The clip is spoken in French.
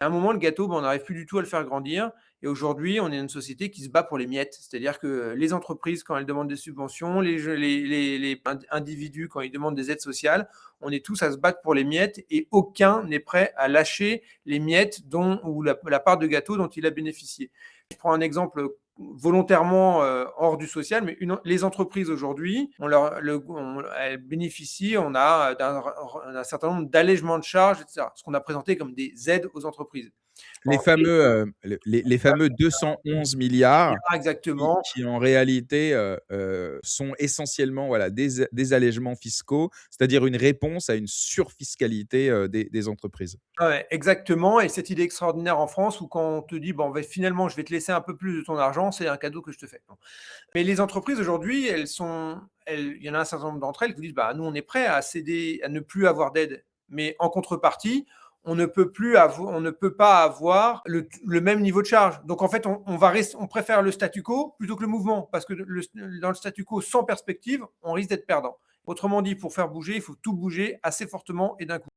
À un moment, le gâteau, on n'arrive plus du tout à le faire grandir et aujourd'hui, on est une société qui se bat pour les miettes. C'est-à-dire que les entreprises, quand elles demandent des subventions, les individus, quand ils demandent des aides sociales, on est tous à se battre pour les miettes et aucun n'est prêt à lâcher les miettes ou la part de gâteau dont il a bénéficié. Je prends un exemple volontairement hors du social, mais les entreprises aujourd'hui, elles bénéficient, on a d'un certain nombre d'allègements de charges, etc. Ce qu'on a présenté comme des aides aux entreprises. Les fameux, les fameux 211 milliards Exactement. qui en réalité, sont essentiellement, voilà, des allègements fiscaux, c'est-à-dire une réponse à une surfiscalité, des entreprises. Ouais, exactement. Et cette idée extraordinaire en France où quand on te dit, bon, finalement, je vais te laisser un peu plus de ton argent, c'est un cadeau que je te fais. Mais les entreprises aujourd'hui, il y en a un certain nombre d'entre elles qui disent, bah, nous, on est prêts à céder, à ne plus avoir d'aide. Mais en contrepartie, on ne peut pas avoir le même niveau de charge. Donc, en fait, on préfère le statu quo plutôt que le mouvement parce que dans le statu quo sans perspective, on risque d'être perdant. Autrement dit, pour faire bouger, il faut tout bouger assez fortement et d'un coup.